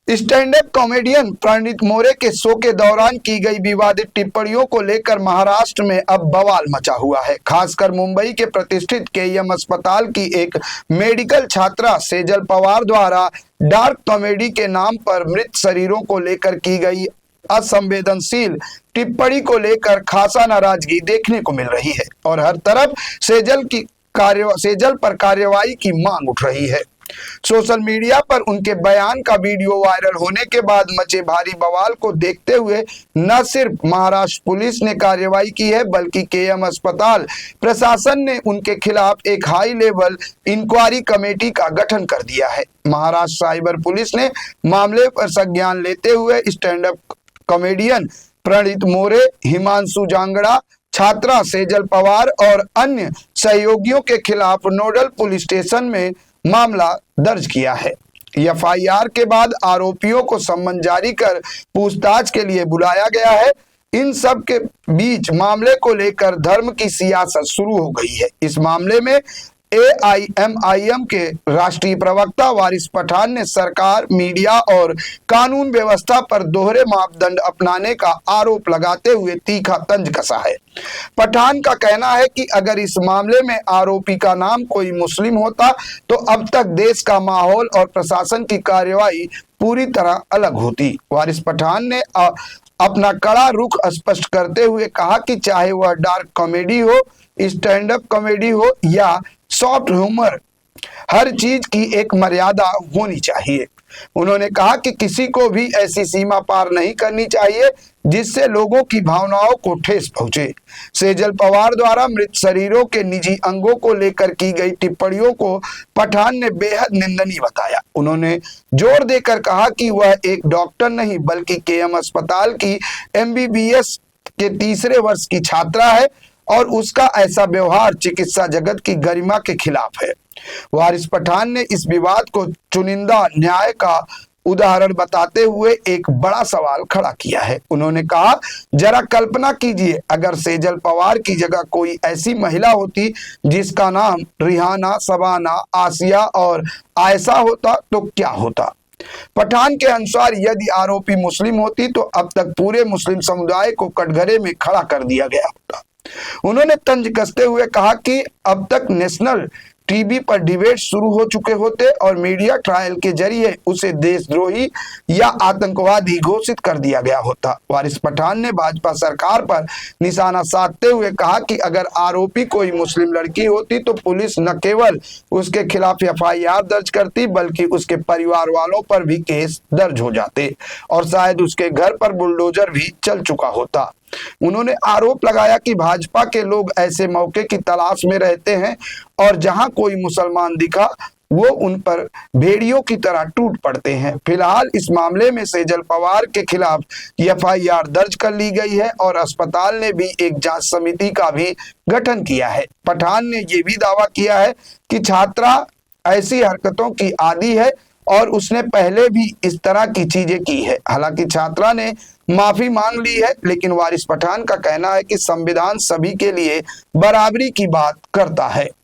Stand up comedian प्रणीत मोरे के show के दौरान की गई विवादित टिप्पणियों को लेकर महाराष्ट्र में अब बवाल मचा हुआ है। खासकर मुंबई के प्रतिष्ठित केईएम अस्पताल की एक मेडिकल छात्रा सेजल पवार द्वारा डार्क कॉमेडी के नाम पर मृत शरीरों को लेकर की गई असंवेदनशील टिप्पणी को लेकर खासा नाराजगी देखने को मिल रही है और हर तरफ सेजल पर कार्रवाई की मांग उठ रही है। सोशल मीडिया पर उनके बयान का वीडियो वायरल होने के बाद मचे भारी बवाल को देखते हुए न सिर्फ महाराष्ट्र पुलिस ने कार्रवाई की है बल्कि केईएम अस्पताल प्रशासन ने उनके खिलाफ एक हाई लेवल इंक्वायरी कमेटी का गठन कर दिया है। महाराष्ट्र साइबर पुलिस ने मामले पर संज्ञान लेते हुए स्टैंड अप कॉमेडियन प्रणीत मोरे, हिमांशु जांगड़ा, छात्रा सेजल पवार और अन्य सहयोगियों के खिलाफ नोडल पुलिस स्टेशन में मामला दर्ज किया है। एफआईआर के बाद आरोपियों को सम्मन जारी कर पूछताछ के लिए बुलाया गया है। इन सब के बीच मामले को लेकर धर्म की सियासत शुरू हो गई है। इस मामले में एआईएमआईएम के राष्ट्रीय प्रवक्ता वारिस पठान ने सरकार, मीडिया और कानून व्यवस्था पर दोहरे मापदंड अपनाने का आरोप लगाते हुए तीखा तंज कसा है। पठान का कहना है कि अगर इस मामले में आरोपी का नाम कोई मुस्लिम होता तो अब तक देश का माहौल और प्रशासन की कार्रवाई पूरी तरह अलग होती। वारिस पठान ने अपना कड़ा रुख स्पष्ट करते हुए कहा कि चाहे वह डार्क कॉमेडी हो, स्टैंड अप कॉमेडी हो या सॉफ्ट ह्यूमर, हर चीज की एक मर्यादा होनी चाहिए। उन्होंने कहा कि किसी को भी ऐसी सीमा पार नहीं करनी चाहिए जिससे लोगों की भावनाओं को ठेस पहुंचे। सेजल पवार द्वारा मृत शरीरों के निजी अंगों को लेकर की गई टिप्पणियों को पठान ने बेहद निंदनीय बताया। उन्होंने जोर देकर कहा कि वह एक डॉक्टर नहीं बल्कि केईएम अस्पताल की एमबीबीएस के तीसरे वर्ष की छात्रा है और उसका ऐसा व्यवहार चिकित्सा जगत की गरिमा के खिलाफ है। वारिस पठान ने इस विवाद को चुनिंदा न्याय का उदाहरण बताते हुए एक बड़ा सवाल खड़ा किया है। उन्होंने कहा, जरा कल्पना कीजिए अगर सेजल पवार की जगह कोई ऐसी महिला होती जिसका नाम रिहाना, शबाना, आसिया और आयशा होता तो क्या होता। पठान के अनुसार यदि आरोपी मुस्लिम होती तो अब तक पूरे मुस्लिम समुदाय को कटघरे में खड़ा कर दिया गया होता। उन्होंने तंज कसते हुए कहा कि अब तक नेशनल टीवी पर डिबेट शुरू हो चुके होते और मीडिया ट्रायल के जरिए उसे देशद्रोही या आतंकवादी घोषित कर दिया गया होता। वारिस पठान ने भाजपा सरकार पर निशाना साधते हुए कहा कि अगर आरोपी कोई मुस्लिम लड़की होती तो पुलिस न केवल उसके खिलाफ एफआईआर दर्ज करती बल्कि उसके परिवार वालों पर भी केस दर्ज हो जाते और शायद उसके घर पर बुलडोजर भी चल चुका होता। उन्होंने आरोप लगाया कि भाजपा के लोग ऐसे मौके की तलाश में रहते हैं और जहां कोई मुसलमान दिखा वो उन पर भेड़ियों की तरह टूट पड़ते हैं। फिलहाल इस मामले में सेजल पवार के खिलाफ एफआईआर दर्ज कर ली गई है और अस्पताल ने भी एक जांच समिति का भी गठन किया है। पठान ने ये भी दावा किया है कि छात्रा ऐसी हरकतों की आदी है और उसने पहले भी इस तरह की चीजें की है। हालांकि छात्रा ने माफी मांग ली है, लेकिन वारिस पठान का कहना है कि संविधान सभी के लिए बराबरी की बात करता है।